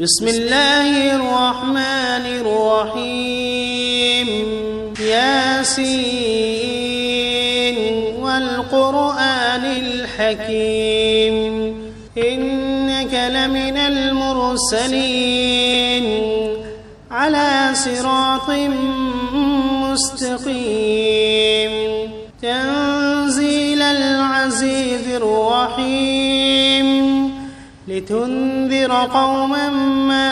بسم الله الرحمن الرحيم ياسين والقرآن الحكيم إنك لمن المرسلين على صراط مستقيم تنزيل العزيز الرحيم لتنذر قوما ما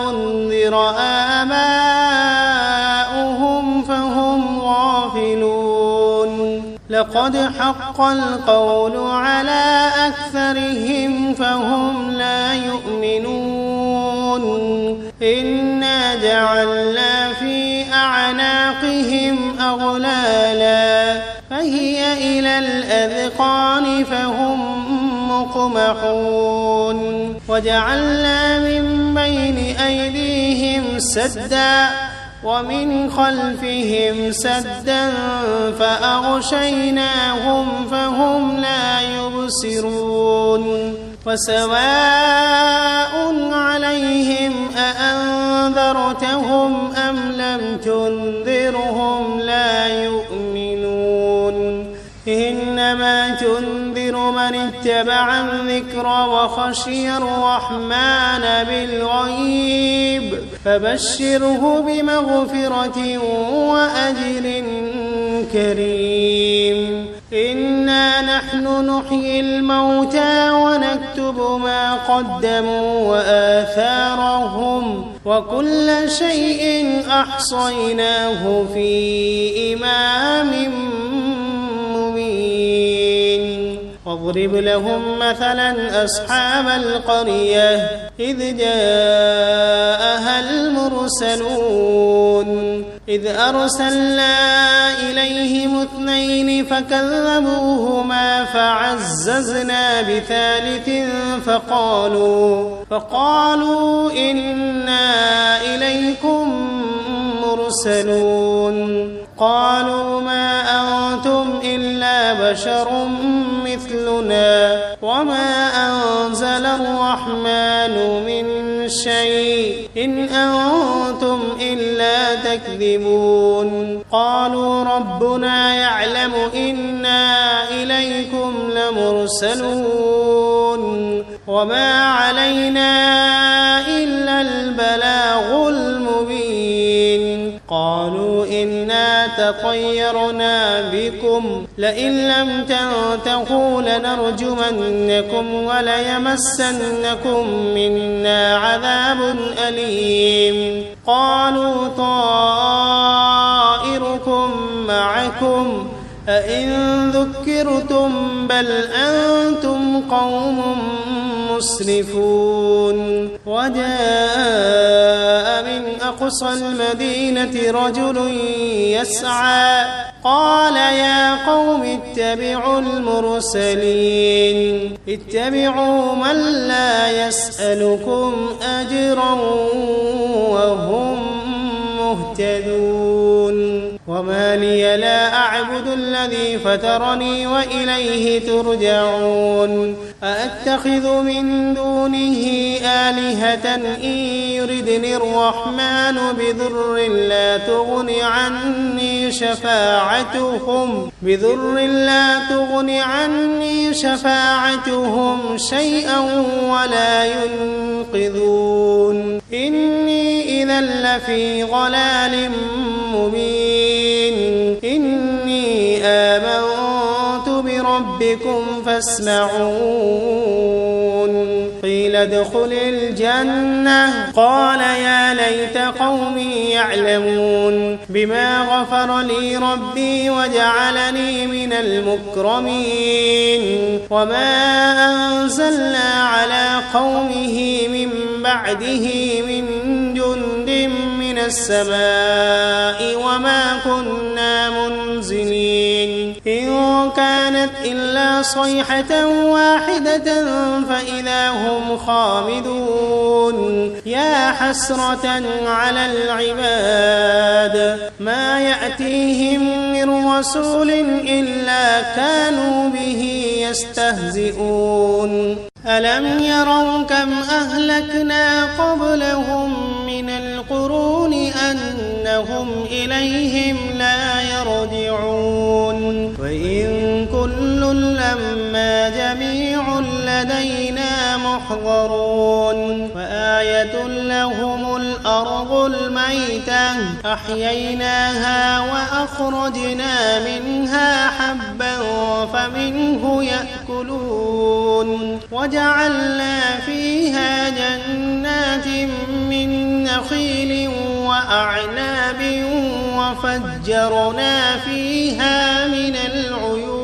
أنذر آباؤهم فهم غافلون لقد حق القول على أكثرهم فهم لا يؤمنون إنا جعلنا في أعناقهم أغلالا فهي إلى الأذقان فهم مقمحون وجعلنا من بين أيديهم سدا ومن خلفهم سدا فأغشيناهم فهم لا يبصرون وسواء عليهم أأنذرتهم أم لم تنذرهم لا يؤمنون إنما تنذر من اتبع الذكر وخشي الرحمن بالغيب فبشره بمغفرة وأجر كريم إنا نحن نحيي الموتى ونكتب ما قدموا وآثارهم وكل شيء أحصيناه في إمام مبين واضرب لهم مثلا أصحاب القرية إذ جاءها المرسلون إذ أرسلنا إليهم 2 فكذبوهما فعززنا بثالث فقالوا إنا إليكم مرسلون قالوا ما أنتم إلا بشر مثلنا وما أنزل الرحمن من شيء إن أنتم إلا تكذبون قالوا ربنا يعلم إنا إليكم لمرسلون وما علينا إلا البلاغ المبين قالوا إنا تطيرنا بكم لئن لم تنتهوا لنرجمنكم وليمسنكم منا عذاب أليم قالوا طائركم معكم أئن ذكرتم بل أنتم قوم مسرفون وجاء من أقصى المدينة رجل يسعى قال يا قوم اتبعوا المرسلين اتبعوا من لا يسألكم أجرا وهم مهتدون وما لي لا أعبد الذي فطرني وإليه ترجعون أأتخذ من دونه آلهة إن يردني الرحمن بضر لا تغن عني شفاعتهم شيئا ولا ينقذون إني إذا لفي ضلال مبين إني آمنت بربكم فاسمعون قيل ادخل الجنة قال يا ليت قومي يعلمون بما غفر لي ربي وجعلني من المكرمين وما أنزلنا على قومه من بعده من جند من السماء وما كنا منزلين إن كانت إلا صيحة واحدة فإذا هم خامدون يا حسرة على العباد ما يأتيهم من رسول إلا كانوا به يستهزئون ألم يروا كم أهلكنا قبلهم من القرون أنهم إليهم لا يرجعون وإن كل لما جميع لدينا محضرون وآية لهم الأرض الميتة أحييناها وأخرجنا منها حبا فمنه يأكلون وجعلنا فيها جنات من نخيل وأعناب وفجرنا فيها من العيون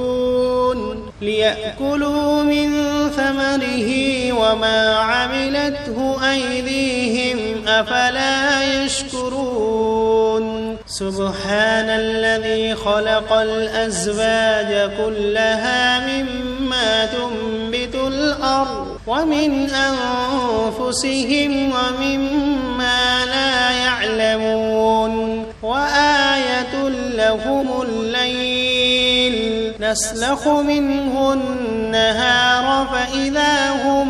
ليأكلوا من ثمره وما عملته أيديهم أفلا يشكرون سبحان الذي خلق الأزواج كلها مما تنبت الأرض ومن أنفسهم ومما لا يعلمون وآية لهم الليل نسلخ منه النهار فإذا هم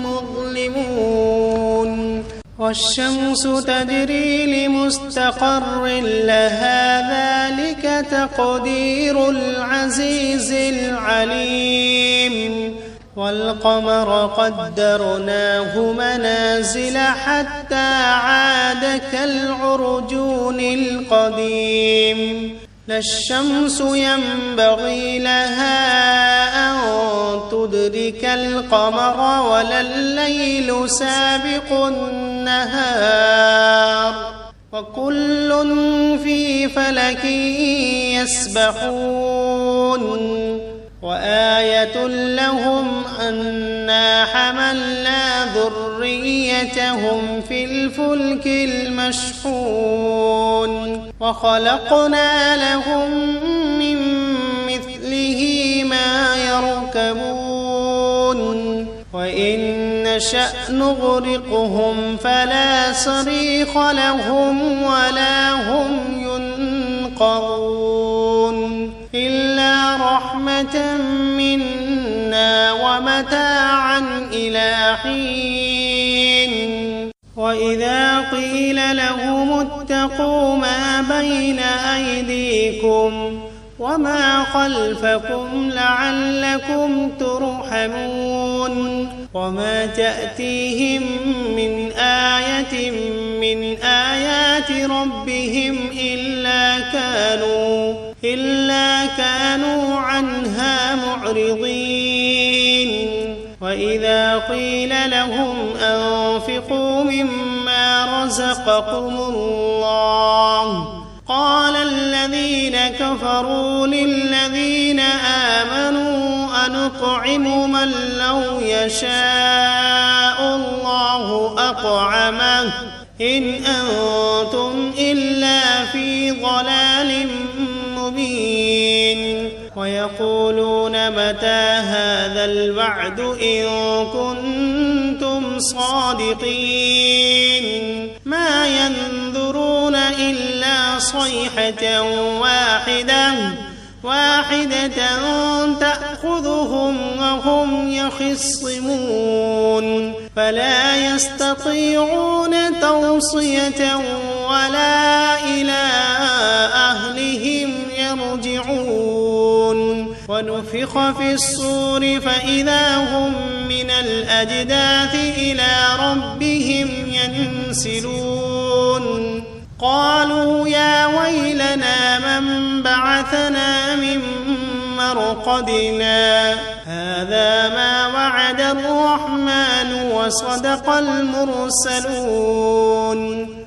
مظلمون والشمس تجري لمستقر لها ذلك تقدير العزيز العليم والقمر قدرناه منازل حتى عاد كالعرجون القديم لا الشمس ينبغي لها أن تدرك القمر ولا الليل سابق النهار وكل في فلك يسبحون وآية لهم أنا حملنا ذريتهم في الفلك المشحون وخلقنا لهم من مثله ما يركبون وإن نشأ نغرقهم فلا صريخ لهم ولا هم ينقذون إلا رحمة منا ومتاعا إلى حين وإذا قيل لهم اتقوا ما بين أيديكم وما خلفكم لعلكم ترحمون وما تأتيهم من آية من آيات ربهم إلا كانوا عنها معرضين وإذا قيل لهم أنفقوا مما رزقكم الله قال الذين كفروا للذين آمنوا أنطعم من لو يشاء الله أطعمه إن أنتم إلا في ضلال مبين ويقولون متى هذا الوعد إن كنتم صادقين ما ينظرون إلا صيحة واحدة تأخذهم وهم يخصمون فلا يستطيعون توصية ولا إلى أهلهم يرجعون ونفخ في الصور فإذا هم من الأجداث إلى ربهم ينسلون قالوا يا ويلنا من بعثنا من مرقدنا هذا ما وعد الرحمن وصدق المرسلون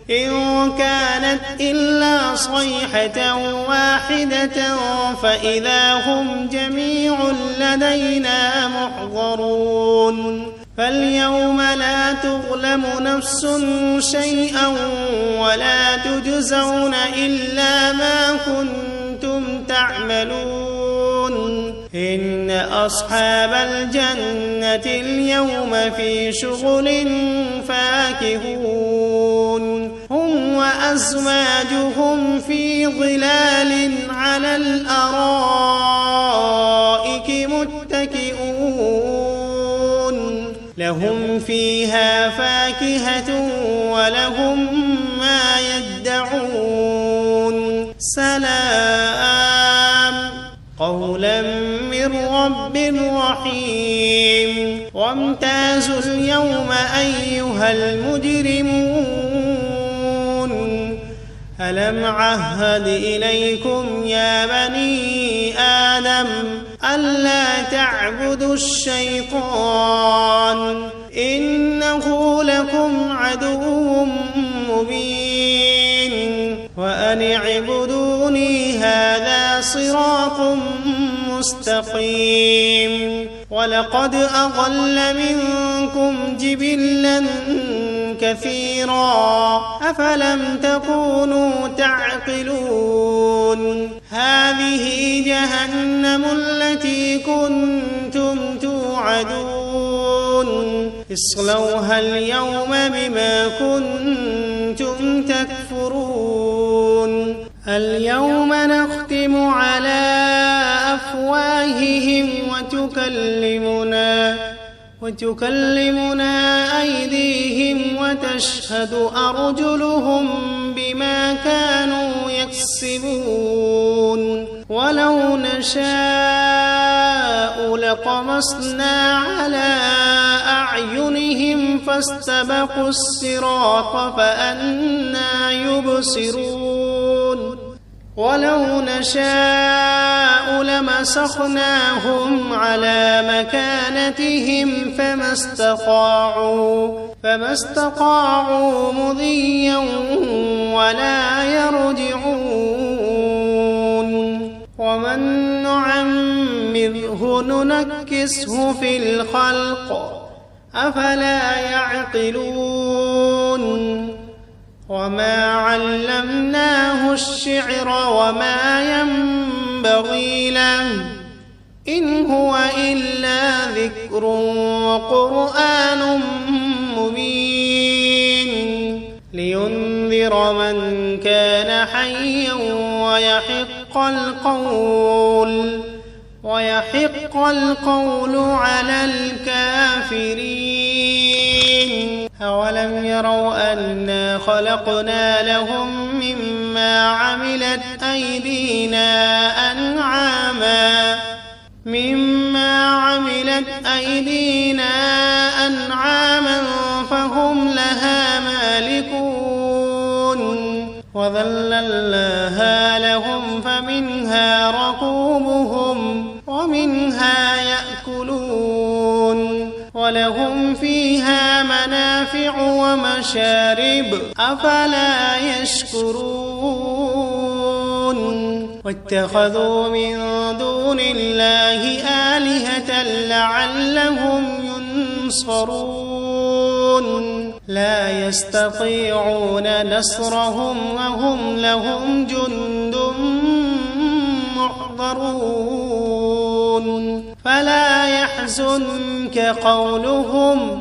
إن كانت إلا صيحة واحدة فإذا هم جميع لدينا محضرون فاليوم لا تظلم نفس شيئا ولا تجزون إلا ما كنتم تعملون إن أصحاب الجنة اليوم في شغل فاكهون هم وأزواجهم في ظلال على الأرائك متكئون لهم فيها فاكهة ولهم ما يدعون سلام قولا من رب رحيم وامتازوا اليوم أيها المجرمون ألم عهد إليكم يا بني آدم ألا تعبدوا الشيطان إنه لكم عدو مبين وأن اعبدوني هذا صراط مستقيم ولقد أضل منكم جبلا كثيرا أفلم تكونوا تعقلون هذه جهنم التي كنتم توعدون اصلوها اليوم بما كنتم تكفرون اليوم نختم على أفواههم وتكلمنا أيديهم وتشهد أرجلهم بما كانوا يكسبون ولو نشاء لطمسنا على أعينهم فاستبقوا الصراط فأنى يبصرون ولو نشاء لمسخناهم على مكانتهم فما استطاعوا مضيا ولا يرجعون ومن نعمره ننكسه في الخلق أفلا يعقلون وما علمناه الشعر وما ينبغي له إن هو إلا ذكر وقرآن مبين لينذر من كان حيا ويحق القول على الكافرين أولم يروا أنا خلقنا لهم مما عملت أيدينا أنعاما فهم لها مالكون وذللناها لهم فمنها ركوبهم ومنها يأكلون ولهم فيها منافع ومشارب أفلا يشكرون واتخذوا من دون الله آلهة لعلهم ينصرون لا يستطيعون نصرهم وهم لهم جند محضرون فلا يحزنك قولهم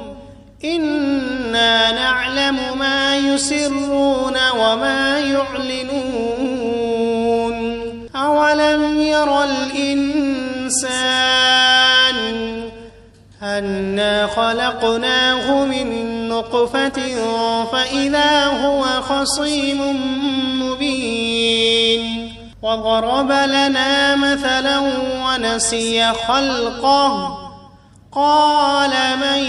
إنا نعلم ما يسرون وما يعلنون أولم ير الإنسان أنا خلقناه من نطفة فإذا هو خصيم مبين وضرب لنا مثلا ونسي خلقه قال من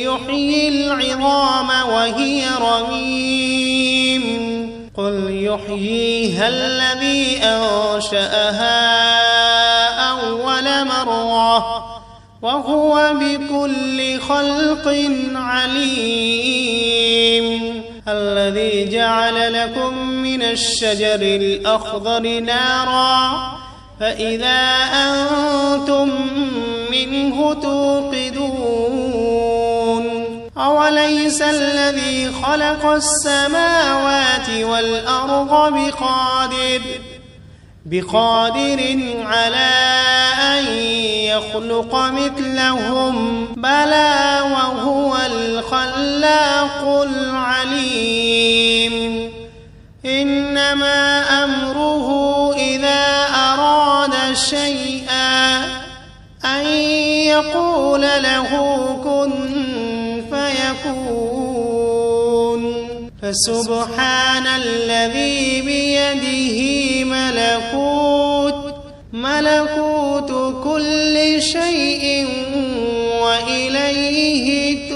يحيي العظام وهي رميم قل يحييها الذي أنشأها أول مرة وهو بكل خلق عليم الذي جعل لكم من الشجر الأخضر نارا فإذا أنتم منه توقدون أوليس الذي خلق السماوات والأرض بقادر على أن يخلق مثلهم بلى وهو الخلاق العليم إنما أمره إذا أراد شيئا أن يقول له كن فسبحان الذي بيده ملكوت كل شيء وإليه